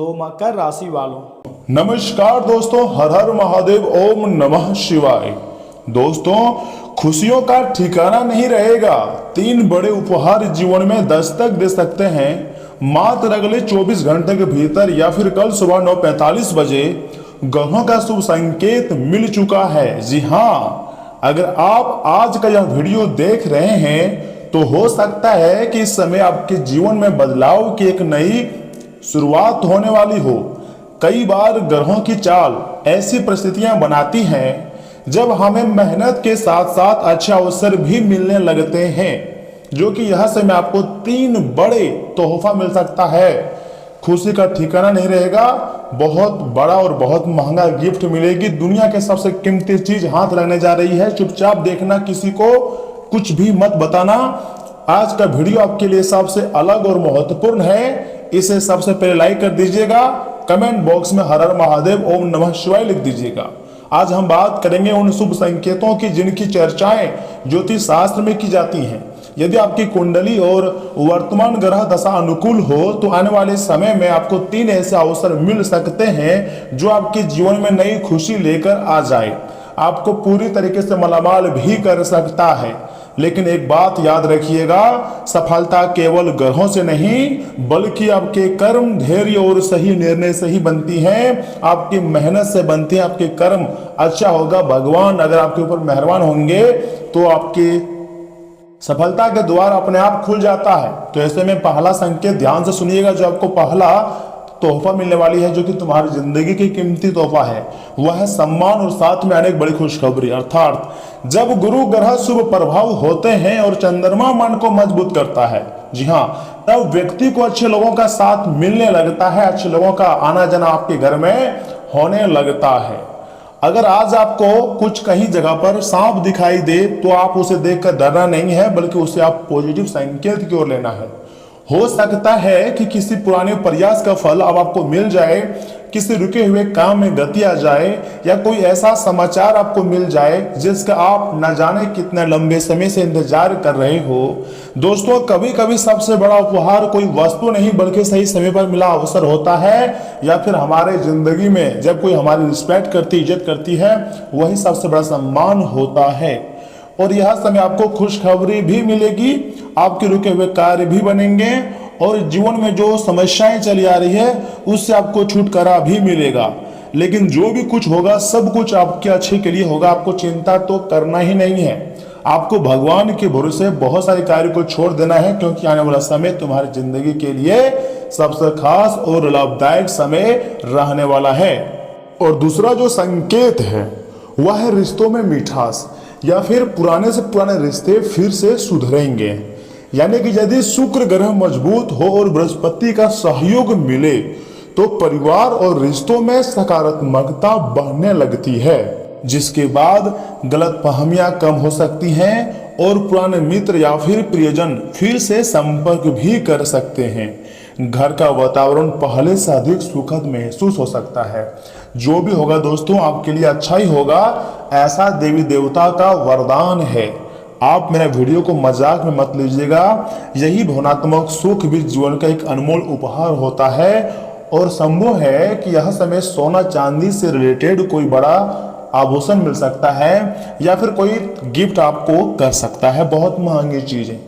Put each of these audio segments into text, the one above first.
तो मकर राशि वालों, नमस्कार दोस्तों, हर हर महादेव, ओम नमः शिवाय। दोस्तों, खुशियों का ठिकाना नहीं रहेगा। 3 बड़े उपहार जीवन में दस्तक दे सकते हैं मात्र अगले 24 घंटे के भीतर या फिर कल सुबह 9:45 बजे। ग्रहों का शुभ संकेत मिल चुका है। जी हाँ, अगर आप आज का यह वीडियो देख रहे हैं तो हो सकता है कि इस समय आपके जीवन में बदलाव की एक नई शुरुआत होने वाली हो। कई बार ग्रहों की चाल ऐसी परिस्थितियां बनाती हैं जब हमें मेहनत के साथ साथ अच्छे अवसर भी मिलने लगते हैं, जो कि यह समय आपको 3 बड़े तोहफा मिल सकता है। खुशी का ठिकाना नहीं रहेगा, बहुत बड़ा और बहुत महंगा गिफ्ट मिलेगी। दुनिया के सबसे कीमती चीज हाथ लगने जा रही है। चुपचाप देखना, किसी को कुछ भी मत बताना। आज का वीडियो आपके लिए सबसे अलग और महत्वपूर्ण है। इसे सबसे पहले लाइक कर दीजिएगा, कमेंट बॉक्स में हर हर महादेव ओम नमः शिवाय लिख दीजिएगा। आज हम बात करेंगे उन शुभ संकेतों की जिनकी चर्चाएं ज्योतिष शास्त्र में की जाती हैं। यदि आपकी कुंडली और वर्तमान ग्रह दशा अनुकूल हो तो आने वाले समय में आपको 3 ऐसे अवसर मिल सकते हैं जो आपके जीवन में नई खुशी लेकर आ जाए, आपको पूरी तरीके से मालामाल भी कर सकता है। लेकिन एक बात याद रखिएगा, सफलता केवल ग्रहों से नहीं बल्कि आपके कर्म, धैर्य और सही निर्णय से ही बनती है। आपकी मेहनत से बनती है। आपके कर्म अच्छा होगा, भगवान अगर आपके ऊपर मेहरबान होंगे तो आपकी सफलता के द्वार अपने आप खुल जाता है। तो ऐसे में पहला संकेत ध्यान से सुनिएगा, जो आपको पहला तोहफा मिलने वाली है, जो कि तुम्हारी जिंदगी की कीमती तोहफा है, वह है सम्मान और साथ में अनेक बड़ी खुशखबरी। अर्थात जब गुरु ग्रह शुभ प्रभाव होते हैं और चंद्रमा मन को मजबूत करता है, जी हाँ, तब व्यक्ति को अच्छे लोगों का साथ मिलने लगता है, अच्छे लोगों का आना जाना आपके घर में होने लगता है। अगर आज आपको कुछ कहीं जगह पर सांप दिखाई दे तो आप उसे देखकर डरना नहीं है, बल्कि उसे आप पॉजिटिव संकेत की ओर लेना है। हो सकता है कि किसी पुराने प्रयास का फल अब आपको मिल जाए, किसी रुके हुए काम में गति आ जाए, या कोई ऐसा समाचार आपको मिल जाए जिसका आप न जाने कितने लंबे समय से इंतजार कर रहे हो। दोस्तों, कभी कभी सबसे बड़ा उपहार कोई वस्तु नहीं बल्कि सही समय पर मिला अवसर होता है, या फिर हमारे जिंदगी में जब कोई हमारी रिस्पेक्ट करती, इज्जत करती है, वही सबसे बड़ा सम्मान होता है। और यह समय आपको खुशखबरी भी मिलेगी, आपके रुके हुए कार्य भी बनेंगे और जीवन में जो समस्याएं चली आ रही है उससे आपको छुटकारा भी मिलेगा। लेकिन जो भी कुछ होगा सब कुछ आपके अच्छे के लिए होगा। आपको चिंता तो करना ही नहीं है। आपको भगवान के भरोसे बहुत सारे कार्य को छोड़ देना है, क्योंकि आने वाला समय तुम्हारी जिंदगी के लिए सबसे खास और लाभदायक समय रहने वाला है। और दूसरा जो संकेत है वह है रिश्तों में मिठास, या फिर पुराने से पुराने रिश्ते फिर से सुधरेंगे। यानी कि यदि शुक्र ग्रह मजबूत हो और बृहस्पति का सहयोग मिले तो परिवार और रिश्तों में सकारात्मकता बढ़ने लगती है, जिसके बाद गलतफहमियां कम हो सकती हैं और पुराने मित्र या फिर प्रियजन फिर से संपर्क भी कर सकते हैं। घर का वातावरण पहले से अधिक सुखद महसूस हो सकता है। जो भी होगा दोस्तों, आपके लिए अच्छा ही होगा, ऐसा देवी देवता का वरदान है। आप मेरा वीडियो को मजाक में मत लीजिएगा। यही भावनात्मक सुख भी जीवन का एक अनमोल उपहार होता है। और संभव है कि यह समय सोना चांदी से रिलेटेड कोई बड़ा आभूषण मिल सकता है, या फिर कोई गिफ्ट आपको कर सकता है, बहुत महंगी चीजें।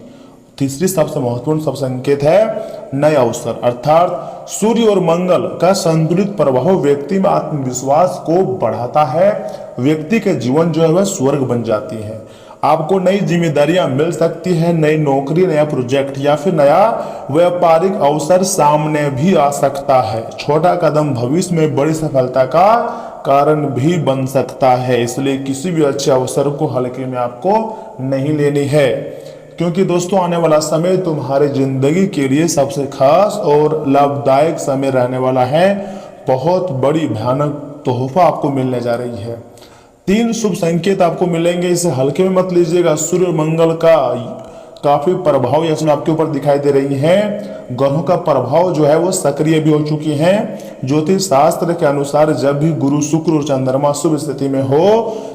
तीसरी सबसे महत्वपूर्ण सब संकेत है नए अवसर, अर्थात सूर्य और मंगल का संतुलित प्रभाव व्यक्ति में आत्मविश्वास को बढ़ाता है। व्यक्ति के जीवन जो है वह स्वर्ग बन जाती है। आपको नई जिम्मेदारियां मिल सकती है, नई नौकरी, नया प्रोजेक्ट या फिर नया व्यापारिक अवसर सामने भी आ सकता है। छोटा कदम भविष्य में बड़ी सफलता का कारण भी बन सकता है। इसलिए किसी भी अच्छे अवसर को हल्के में आपको नहीं लेनी है, क्योंकि दोस्तों आने वाला समय तुम्हारे जिंदगी के लिए सबसे खास और लाभदायक समय रहने वाला है। बहुत बड़ी भयानक तोहफा आपको मिलने जा रही है। 3 शुभ संकेत आपको मिलेंगे, इसे हल्के में मत लीजिएगा। सूर्य और मंगल का काफी प्रभाव इसमें आपके ऊपर दिखाई दे रही है। ग्रहों का प्रभाव जो है वो सक्रिय भी हो चुकी है। ज्योतिष शास्त्र के अनुसार जब भी गुरु शुक्र और चंद्रमा शुभ स्थिति में हो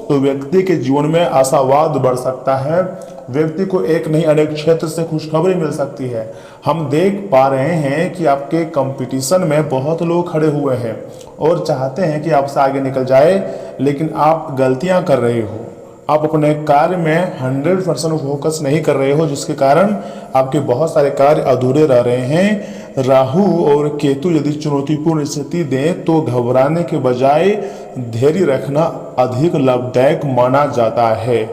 तो व्यक्ति के जीवन में आशावाद बढ़ सकता है। व्यक्ति को एक नहीं अनेक क्षेत्र से खुशखबरी मिल सकती है। हम देख पा रहे हैं कि आपके कंपटीशन में बहुत लोग खड़े हुए हैं और चाहते हैं कि आपसे आगे निकल जाए, लेकिन आप गलतियां कर रहे हो। आप अपने कार्य में 100% फोकस नहीं कर रहे हो, जिसके कारण आपके बहुत सारे कार्य अधूरे रह रहे हैं। राहु और केतु यदि चुनौतीपूर्ण स्थिति दें तो घबराने के बजाय धैर्य रखना अधिक लाभदायक माना जाता है।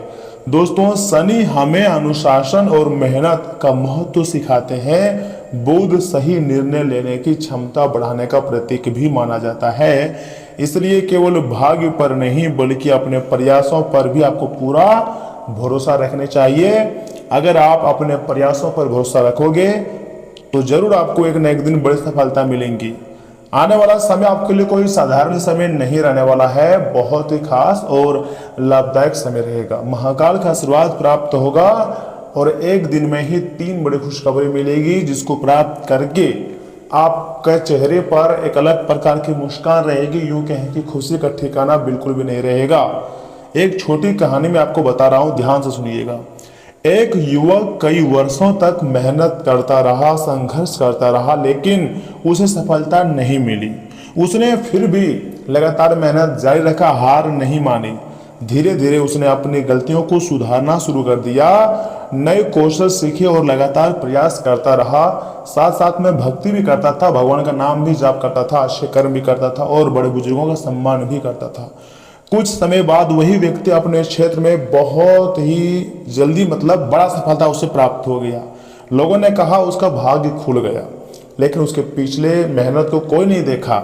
दोस्तों, शनि हमें अनुशासन और मेहनत का महत्व सिखाते हैं। बुध सही निर्णय लेने की क्षमता बढ़ाने का प्रतीक भी माना जाता है। इसलिए केवल भाग्य पर नहीं बल्कि अपने प्रयासों पर भी आपको पूरा भरोसा रखने चाहिए। अगर आप अपने प्रयासों पर भरोसा रखोगे तो जरूर आपको एक न एक दिन बड़ी सफलता मिलेंगी। आने वाला समय आपके लिए कोई साधारण समय नहीं रहने वाला है, बहुत ही खास और लाभदायक समय रहेगा। महाकाल का आशीर्वाद प्राप्त होगा और एक दिन में ही 3 बड़ी खुशखबरी मिलेगी, जिसको प्राप्त करके आपके चेहरे पर एक अलग प्रकार की मुस्कान रहेगी। यूं कहें कि खुशी का ठिकाना बिल्कुल भी नहीं रहेगा। एक छोटी कहानी मैं आपको बता रहा हूं, ध्यान से सुनिएगा। एक युवक कई वर्षों तक मेहनत करता रहा, संघर्ष करता रहा, लेकिन उसे सफलता नहीं मिली। उसने फिर भी लगातार मेहनत जारी रखा, हार नहीं मानी। धीरे धीरे उसने अपनी गलतियों को सुधारना शुरू कर दिया, नए कौशल सीखे और लगातार प्रयास करता रहा। साथ साथ में भक्ति भी करता था, भगवान का नाम भी जाप करता था, अच्छे कर्म भी करता था और बड़े बुजुर्गों का सम्मान भी करता था। कुछ समय बाद वही व्यक्ति अपने क्षेत्र में बहुत ही जल्दी बड़ा सफलता उसे प्राप्त हो गया। लोगों ने कहा उसका भाग्य खुल गया, लेकिन उसके पिछले मेहनत को कोई नहीं देखा।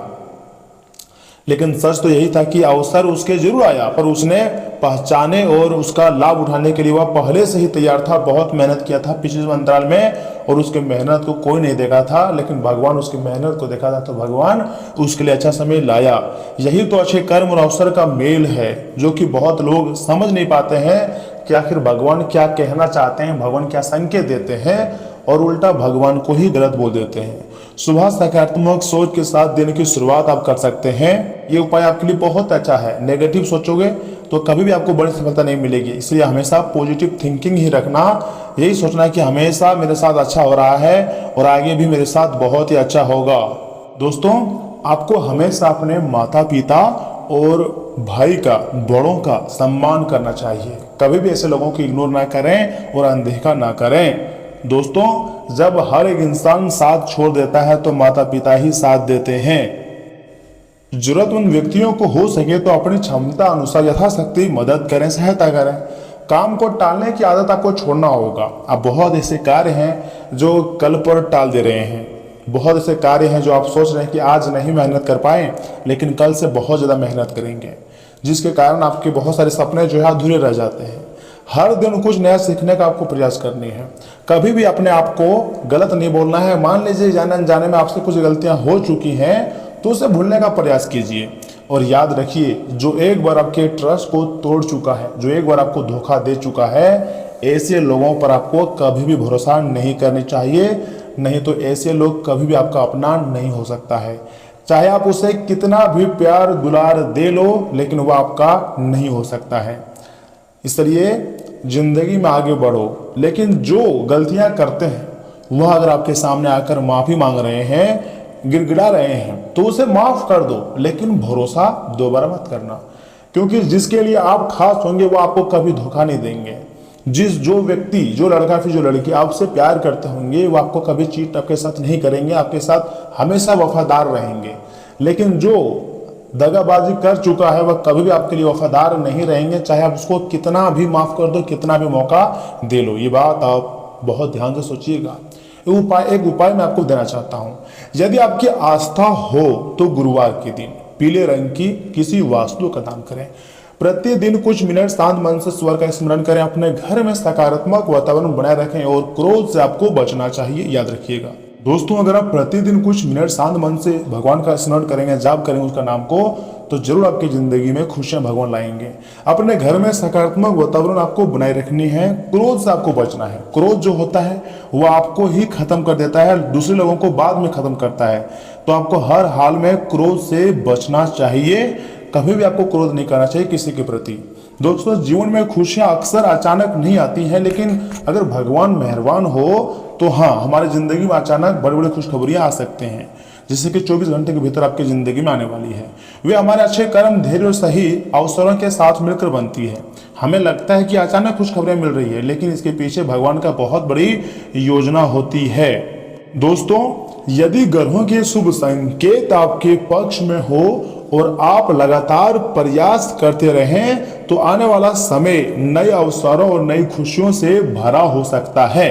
लेकिन सच तो यही था कि अवसर उसके जरूर आया, पर उसने पहचाने और उसका लाभ उठाने के लिए वह पहले से ही तैयार था। बहुत मेहनत किया था पिछले अंतराल में और उसके मेहनत को कोई नहीं देखा था, लेकिन भगवान उसकी मेहनत को देखा था तो भगवान उसके लिए अच्छा समय लाया। यही तो अच्छे कर्म और अवसर का मेल है, जो कि बहुत लोग समझ नहीं पाते हैं कि आखिर भगवान क्या कहना चाहते हैं, भगवान क्या संकेत देते हैं, और उल्टा भगवान को ही गलत बोल देते हैं। सुबह सकारात्मक सोच के साथ दिन की शुरुआत आप कर सकते हैं। ये उपाय आपके लिए बहुत अच्छा है। नेगेटिव सोचोगे तो कभी भी आपको बड़ी सफलता नहीं मिलेगी। इसलिए हमेशा पॉजिटिव थिंकिंग ही रखना, यही सोचना कि हमेशा मेरे साथ अच्छा हो रहा है और आगे भी मेरे साथ बहुत ही अच्छा होगा। दोस्तों, आपको हमेशा अपने माता पिता और भाई का, बड़ों का सम्मान करना चाहिए। कभी भी ऐसे लोगों को इग्नोर ना करें और अनदेखा ना करें। दोस्तों, जब हर एक इंसान साथ छोड़ देता है तो माता पिता ही साथ देते हैं। जरूरतमंद व्यक्तियों को हो सके तो अपनी क्षमता अनुसार यथाशक्ति मदद करें, सहायता करें। काम को टालने की आदत आपको छोड़ना होगा। अब बहुत ऐसे कार्य हैं जो कल पर टाल दे रहे हैं। बहुत ऐसे कार्य हैं जो आप सोच रहे हैं कि आज नहीं मेहनत कर पाए, लेकिन कल से बहुत ज़्यादा मेहनत करेंगे, जिसके कारण आपके बहुत सारे सपने जो है अधूरे रह जाते हैं। हर दिन कुछ नया सीखने का आपको प्रयास करनी है। कभी भी अपने आप को गलत नहीं बोलना है। मान लीजिए जाने अनजाने में आपसे कुछ गलतियां हो चुकी हैं तो उसे भूलने का प्रयास कीजिए। और याद रखिए, जो एक बार आपके ट्रस्ट को तोड़ चुका है, जो एक बार आपको धोखा दे चुका है, ऐसे लोगों पर आपको कभी भी भरोसा नहीं करनी चाहिए। नहीं तो ऐसे लोग कभी भी आपका अपना नहीं हो सकता है। चाहे आप उसे कितना भी प्यार दुलार दे लो, लेकिन वह आपका नहीं हो सकता है। इसलिए जिंदगी में आगे बढ़ो, लेकिन जो गलतियां करते हैं वह अगर आपके सामने आकर माफी मांग रहे हैं, गिड़गिड़ा रहे हैं, तो उसे माफ कर दो, लेकिन भरोसा दोबारा मत करना। क्योंकि जिसके लिए आप खास होंगे वो आपको कभी धोखा नहीं देंगे। जो व्यक्ति, जो लड़का फिर जो लड़की आपसे प्यार करते होंगे वो आपको कभी चीट आपके साथ नहीं करेंगे, आपके साथ हमेशा वफादार रहेंगे। लेकिन जो दगाबाजी कर चुका है वह कभी भी आपके लिए वफादार नहीं रहेंगे, चाहे आप उसको कितना भी माफ कर दो, कितना भी मौका दे लो। ये बात आप बहुत ध्यान से सोचिएगा। एक उपाय मैं आपको देना चाहता हूं। यदि आपकी आस्था हो तो गुरुवार के दिन पीले रंग की किसी वास्तु का दान करें। प्रतिदिन कुछ मिनट शांत मन से ईश्वर का स्मरण करें। अपने घर में सकारात्मक वातावरण बनाए रखें और क्रोध से आपको बचना चाहिए, याद रखिएगा। दोस्तों अगर आप प्रतिदिन कुछ मिनट शांत मन से भगवान का स्मरण करेंगे, जाप करेंगे उसका नाम को, तो जरूर आपकी जिंदगी में खुशियां भगवान लाएंगे। अपने घर में सकारात्मक वातावरण आपको बनाए रखनी है। क्रोध से आपको बचना है। क्रोध जो होता है वो आपको ही खत्म कर देता है, दूसरे लोगों को बाद में खत्म करता है। तो आपको हर हाल में क्रोध से बचना चाहिए। कभी भी आपको क्रोध नहीं करना चाहिए किसी के प्रति। दोस्तों जीवन में खुशियां अक्सर अचानक नहीं आती हैं, लेकिन अगर भगवान मेहरबान हो तो हाँ, हमारी जिंदगी में अचानक बड़ी बड़ी खुशखबरियां आ सकते हैं, जिससे कि 24 घंटे के भीतर आपकी जिंदगी में आने वाली है। वे हमारे अच्छे कर्म, धैर्य और सही अवसरों के साथ मिलकर बनती है। हमें लगता है कि अचानक खुशखबरियां मिल रही है, लेकिन इसके पीछे भगवान का बहुत बड़ी योजना होती है। दोस्तों यदि ग्रहों के शुभ संकेत आपके पक्ष में हो और आप लगातार प्रयास करते रहें तो आने वाला समय नए अवसरों और नई खुशियों से भरा हो सकता है।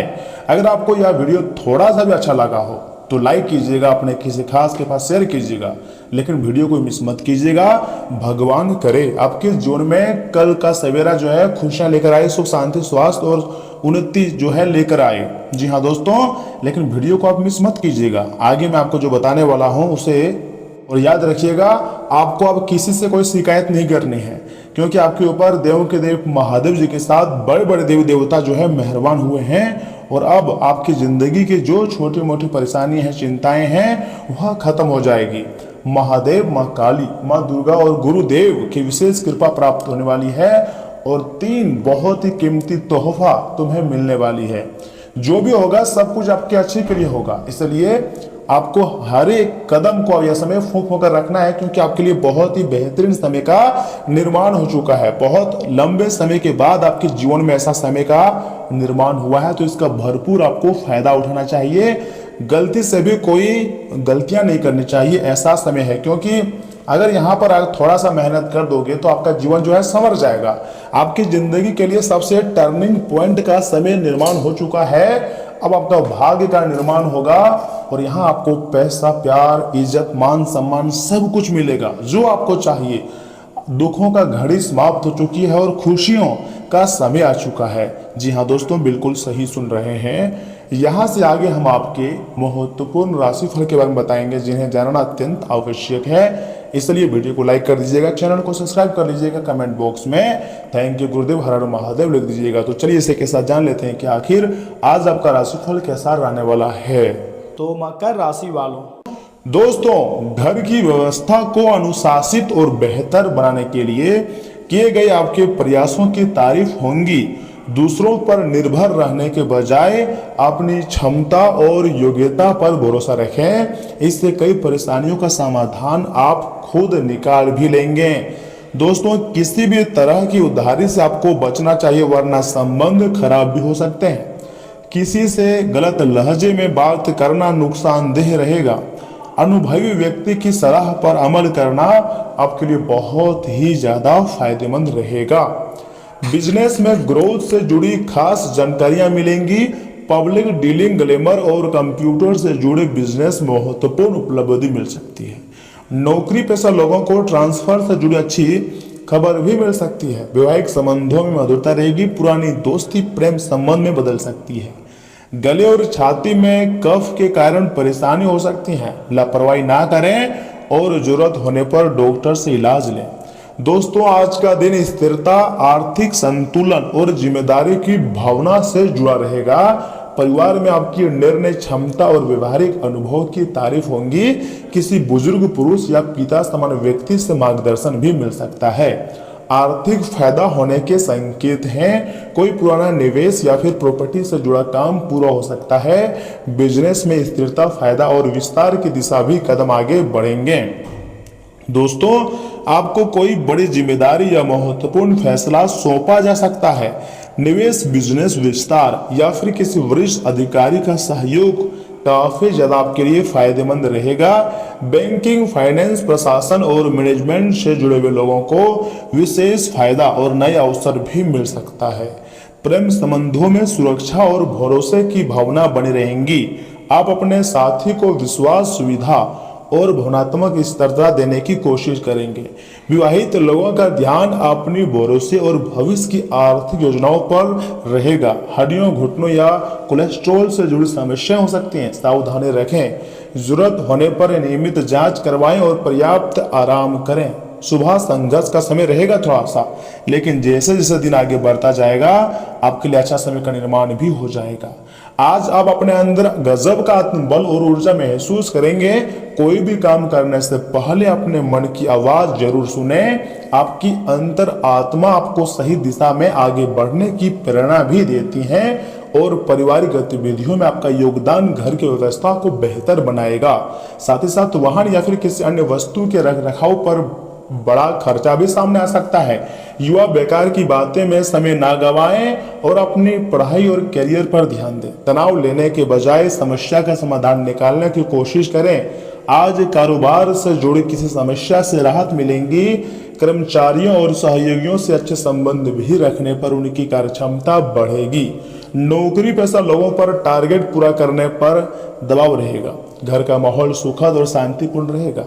अगर आपको यह वीडियो थोड़ा सा भी अच्छा लगा हो तो लाइक कीजिएगा, अपने किसी खास के पास शेयर कीजिएगा, लेकिन वीडियो को मिस मत कीजिएगा। भगवान करे आपके जीवन में कल का सवेरा जो है खुशियां लेकर आए, सुख शांति स्वास्थ्य और उन्नति जो है लेकर आए। जी हाँ दोस्तों, लेकिन वीडियो को आप मिस मत कीजिएगा। आगे मैं आपको जो बताने वाला हूँ उसे और याद रखिएगा, आपको अब किसी से कोई शिकायत नहीं करनी है, क्योंकि आपके ऊपर देवों के देव महादेव जी के साथ बड़े बड़े देवी देवता जो है मेहरबान हुए हैं। और अब आपकी जिंदगी की जो छोटी मोटी परेशानी है, चिंताएं हैं, वह खत्म हो जाएगी। महादेव, माँ काली, माँ दुर्गा और गुरुदेव की विशेष कृपा प्राप्त होने वाली है और 3 बहुत ही कीमती तोहफा तुम्हें मिलने वाली है। जो भी होगा सब कुछ आपके अच्छे के लिए होगा, इसलिए आपको हर एक कदम को यह समय फूंक होकर रखना है, क्योंकि आपके लिए बहुत ही बेहतरीन समय का निर्माण हो चुका है। बहुत लंबे समय के बाद आपके जीवन में ऐसा समय का निर्माण हुआ है, तो इसका भरपूर आपको फायदा उठाना चाहिए। गलती से भी कोई गलतियां नहीं करनी चाहिए, ऐसा समय है। क्योंकि अगर यहाँ पर आप थोड़ा सा मेहनत कर दोगे तो आपका जीवन जो है संवर जाएगा। आपकी जिंदगी के लिए सबसे टर्निंग पॉइंट का समय निर्माण हो चुका है। अब आपका भाग्य का निर्माण होगा और यहाँ आपको पैसा, प्यार, इज्जत, मान सम्मान सब कुछ मिलेगा जो आपको चाहिए। दुखों का घड़ी समाप्त हो चुकी है और खुशियों का समय आ चुका है। जी हाँ दोस्तों, बिल्कुल सही सुन रहे हैं। यहाँ से आगे हम आपके महत्वपूर्ण राशिफल के बारे में बताएंगे, जिन्हें जानना अत्यंत आवश्यक है। इसलिए वीडियो को लाइक कर दीजिएगा, चैनल को सब्सक्राइब कर लीजिएगा, कमेंट बॉक्स में थैंक यू गुरुदेव, हर हर महादेव लिख दीजिएगा। तो चलिए इसे के साथ जान लेते हैं कि आखिर आज आपका राशिफल कैसा रहने वाला है। तो मकर राशि वालों, दोस्तों घर की व्यवस्था को अनुशासित और बेहतर बनाने के लिए किए गए आपके प्रयासों की तारीफ होंगी। दूसरों पर निर्भर रहने के बजाय अपनी क्षमता और योग्यता पर भरोसा रखें। इससे कई परेशानियों का समाधान आप खुद निकाल भी लेंगे। दोस्तों किसी भी तरह की उधारी से आपको बचना चाहिए, वरना संबंध खराब भी हो सकते हैं। किसी से गलत लहजे में बात करना नुकसानदेह रहेगा। अनुभवी व्यक्ति की सलाह पर अमल करना आपके लिए बहुत ही ज्यादा फायदेमंद रहेगा। बिजनेस में ग्रोथ से जुड़ी खास जानकारियां मिलेंगी। पब्लिक डीलिंग, ग्लैमर और कंप्यूटर से जुड़े बिजनेस में महत्वपूर्ण उपलब्धि मिल सकती है। नौकरी पेशा लोगों को ट्रांसफर से जुड़ी अच्छी खबर भी मिल सकती है। वैवाहिक संबंधों में मधुरता रहेगी। पुरानी दोस्ती प्रेम संबंध में बदल सकती है। गले और छाती में कफ के कारण परेशानी हो सकती है। लापरवाही ना करें और जरूरत होने पर डॉक्टर से इलाज लें। दोस्तों आज का दिन स्थिरता, आर्थिक संतुलन और जिम्मेदारी की भावना से जुड़ा रहेगा। परिवार में आपकी निर्णय क्षमता और व्यवहारिक अनुभव की तारीफ होंगी। किसी बुजुर्ग पुरुष या पिता समान व्यक्ति से मार्गदर्शन भी मिल सकता है। आर्थिक फायदा होने के संकेत हैं। कोई पुराना निवेश या फिर प्रॉपर्टी से जुड़ा काम पूरा हो सकता है। बिजनेस में स्थिरता, फायदा और विस्तार की दिशा भी कदम आगे बढ़ेंगे। दोस्तों आपको कोई बड़ी जिम्मेदारी या महत्वपूर्ण फैसला सौंपा जा सकता है। निवेश, बिजनेस विस्तार या फिर किसी वरिष्ठ अधिकारी का सहयोग काफी ज्यादा आपके लिए फायदेमंद रहेगा। बैंकिंग, फाइनेंस, प्रशासन और मैनेजमेंट से जुड़े हुए लोगों को विशेष फायदा और नए अवसर भी मिल सकता है। प्रेम संबंधों में सुरक्षा और भरोसे की भावना बनी रहेंगी। आप अपने साथी को विश्वास, सुविधा और भावनात्मक स्थिरता देने की कोशिश करेंगे। विवाहित लोगों का ध्यान अपनी भरोसे और भविष्य की आर्थिक योजनाओं पर रहेगा। हड्डियों, घुटनों या कोलेस्ट्रॉल से जुड़ी समस्याएं हो सकती हैं, सावधानी रखें। जरूरत होने पर नियमित जांच करवाएं और पर्याप्त आराम करें। सुबह संघर्ष का समय रहेगा थोड़ा सा, लेकिन जैसे जैसे दिन आगे बढ़ता जाएगा आपके लिए अच्छा समय का निर्माण भी हो जाएगा। आज आप अपने अंदर गजब का आत्मबल और ऊर्जा महसूस करेंगे। कोई भी काम करने से पहले अपने मन की आवाज जरूर सुने। आपकी अंतर आत्मा आपको सही दिशा में आगे बढ़ने की प्रेरणा भी देती है और पारिवारिक गतिविधियों में आपका योगदान घर की व्यवस्था को बेहतर बनाएगा। साथ ही साथ वाहन या फिर किसी अन्य वस्तु के रख रखाव पर बड़ा खर्चा भी सामने आ सकता है। युवा बेकार की बातें में समय ना गवाएं और अपनी पढ़ाई और करियर पर ध्यान दें। तनाव लेने के बजाय समस्या का समाधान निकालने की कोशिश करें। आज कारोबार से जुड़ी किसी समस्या से राहत मिलेंगी। कर्मचारियों और सहयोगियों से अच्छे संबंध भी रखने पर उनकी कार्यक्षमता बढ़ेगी। नौकरी पेशा लोगों पर टारगेट पूरा करने पर दबाव रहेगा। घर का माहौल सुखद और शांतिपूर्ण रहेगा।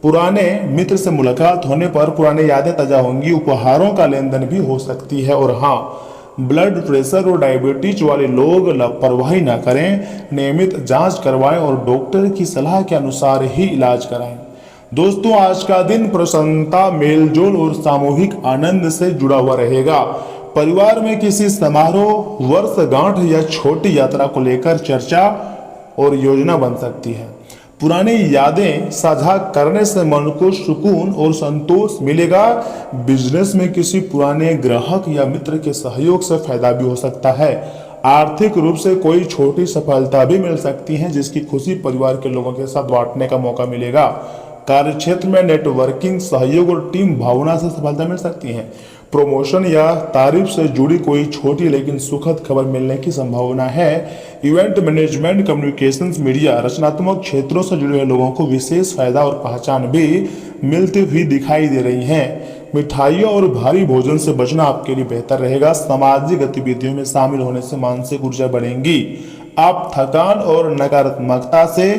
पुराने मित्र से मुलाकात होने पर पुरानी यादें ताजा होंगी। उपहारों का लेन देन भी हो सकती है। और हाँ, ब्लड प्रेशर और डायबिटीज वाले लोग लापरवाही ना करें। नियमित जांच करवाएं और डॉक्टर की सलाह के अनुसार ही इलाज कराएं। दोस्तों, आज का दिन प्रसन्नता, मेलजोल और सामूहिक आनंद से जुड़ा हुआ रहेगा। परिवार में किसी समारोह, वर्षगांठ या छोटी यात्रा को लेकर चर्चा और योजना बन सकती है। पुरानी यादें साझा करने से मन को सुकून और संतोष मिलेगा। बिजनेस में किसी पुराने ग्राहक या मित्र के सहयोग से फायदा भी हो सकता है। आर्थिक रूप से कोई छोटी सफलता भी मिल सकती है, जिसकी खुशी परिवार के लोगों के साथ बांटने का मौका मिलेगा। कार्यक्षेत्र में नेटवर्किंग, सहयोग और टीम भावना से सफलता मिल सकती है। प्रमोशन या तारीफ से जुड़ी कोई छोटी लेकिन सुखद खबर मिलने की संभावना है। इवेंट मैनेजमेंट, कम्युनिकेशंस, मीडिया, रचनात्मक क्षेत्रों से जुड़े लोगों को विशेष फायदा और पहचान भी मिलती हुई दिखाई दे रही है। मिठाइयों और भारी भोजन से बचना आपके लिए बेहतर रहेगा। सामाजिक गतिविधियों में शामिल होने से मानसिक ऊर्जा बढ़ेगी। आप थकान और नकारात्मकता से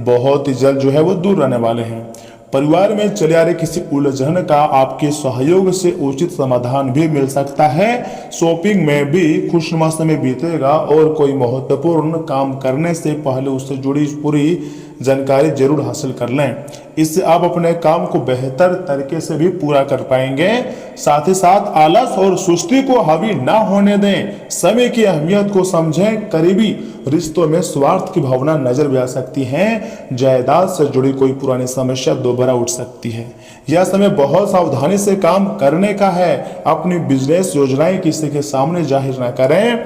बहुत ही जल्द वो दूर रहने वाले हैं। परिवार में चले आ रहे किसी उलझन का आपके सहयोग से उचित समाधान भी मिल सकता है। शॉपिंग में भी खुशनुमा समय बीतेगा और कोई महत्वपूर्ण काम करने से पहले उससे जुड़ी पूरी जानकारी जरूर हासिल कर लें। इससे आप अपने काम को बेहतर तरीके से भी पूरा कर पाएंगे। साथ ही साथ आलस और सुस्ती को हावी ना होने दें। समय की अहमियत को समझें। करीबी रिश्तों में स्वार्थ की भावना नजर भी आ सकती है। जायदाद से जुड़ी कोई पुरानी समस्या दोबारा उठ सकती है। यह समय बहुत सावधानी से काम करने का है। अपनी बिजनेस योजनाएं किसी के सामने जाहिर ना करें।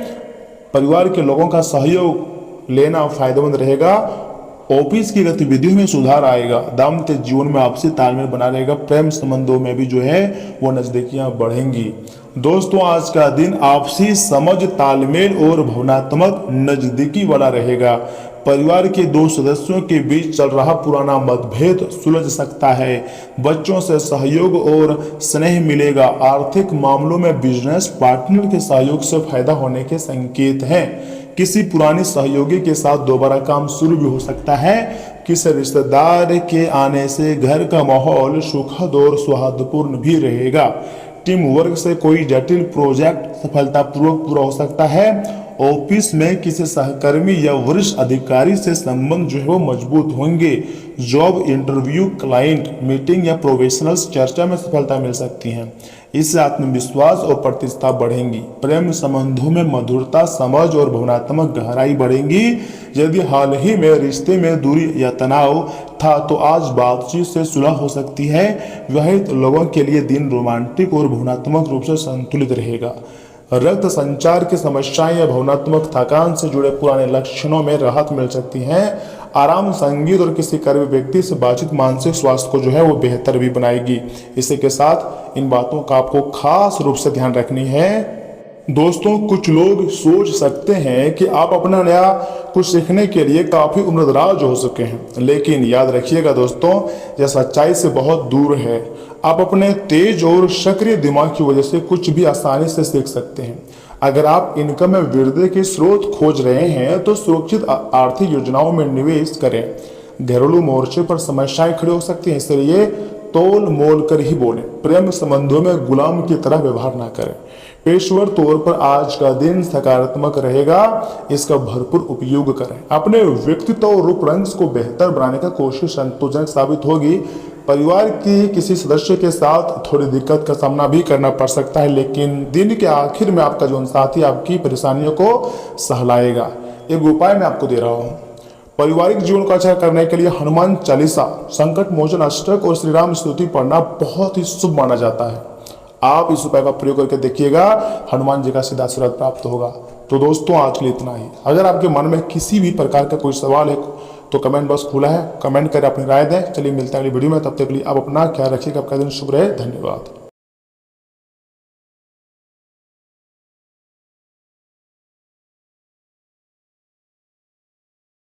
परिवार के लोगों का सहयोग लेना फायदेमंद रहेगा। ऑफिस की गतिविधियों में सुधार आएगा। दाम्पत्य जीवन में आपसी तालमेल बना रहेगा। प्रेम संबंधों में भी वो नजदीकियां बढ़ेंगी। दोस्तों, आज का दिन आपसी समझ, तालमेल और भावनात्मक नजदीकी वाला रहेगा। परिवार के दो सदस्यों के बीच चल रहा पुराना मतभेद सुलझ सकता है। बच्चों से सहयोग और स्नेह मिलेगा। आर्थिक मामलों में बिजनेस पार्टनर के सहयोग से फायदा होने के संकेत हैं। किसी पुरानी सहयोगी के साथ दोबारा काम शुरू भी हो सकता है। किसी रिश्तेदार के आने से घर का माहौल सुखद और सौहार्दपूर्ण भी रहेगा। टीम वर्क से कोई जटिल प्रोजेक्ट सफलतापूर्वक पूरा हो सकता है। ऑफिस में किसी सहकर्मी या वरिष्ठ अधिकारी से संबंध वो मजबूत होंगे। जॉब इंटरव्यू, क्लाइंट मीटिंग या प्रोफेशनल्स चर्चा में सफलता मिल सकती है। इससे आत्मविश्वास और प्रतिष्ठा बढ़ेंगी। प्रेम संबंधों में मधुरता, समझ और भावनात्मक गहराई बढ़ेंगी। यदि हाल ही में रिश्ते में दूरी या तनाव था तो आज बातचीत से सुलह हो सकती है। विवाहित लोगों के लिए दिन रोमांटिक और भावनात्मक रूप से संतुलित रहेगा। रक्त संचार की समस्याएं या भावनात्मक थकान से जुड़े पुराने लक्षणों में राहत मिल सकती है। आराम, संगीत और किसी करीबी व्यक्ति से बातचीत मानसिक स्वास्थ्य को वो बेहतर भी बनाएगी। इसी के साथ इन बातों का आपको खास रूप से ध्यान रखनी है। दोस्तों, कुछ लोग सोच सकते हैं कि आप अपना नया कुछ सीखने के लिए काफी उम्रदराज हो चुके हैं, लेकिन याद रखिएगा दोस्तों, यह सच्चाई से बहुत दूर है। आप अपने तेज और सक्रिय दिमाग की वजह से कुछ भी आसानी से सीख सकते हैं। अगर आप इनकम में वृद्धि के स्रोत खोज रहे हैं तो सुरक्षित आर्थिक योजनाओं में निवेश करें। घरेलू मोर्चे पर समस्याएं खड़ी हो सकती हैं, इसलिए तोल मोल कर ही बोलें। प्रेम संबंधों में गुलाम की तरह व्यवहार ना करें। पेशेवर तौर पर आज का दिन सकारात्मक रहेगा, इसका भरपूर उपयोग करें। अपने व्यक्तित्व और रूप रंग को बेहतर बनाने का कोशिश संतोषजनक साबित होगी। परिवार की किसी सदस्य के साथ थोड़ी दिक्कत का सामना भी करना पड़ सकता है, लेकिन दिन के आखिर में आपका जीवन साथी आपकी परेशानियों को सहलाएगा। एक उपाय मैं आपको दे रहा हूँ। पारिवारिक जीवन को अच्छा करने के लिए हनुमान चालीसा, संकट मोचन अष्टक और श्री राम स्तुति पढ़ना बहुत ही शुभ माना जाता है। आप इस उपाय का प्रयोग करके देखिएगा, हनुमान जी का सीधा आशीर्वाद प्राप्त होगा। तो दोस्तों आज के लिए इतना ही। अगर आपके मन में किसी भी प्रकार का कोई सवाल है तो कमेंट बॉक्स खुला है, कमेंट करें, अपनी राय दें। चलिए मिलते हैं अगली वीडियो में, तब तक के लिए आप अपना ख्याल रखिएगा। आपका दिन शुभ रहे। धन्यवाद।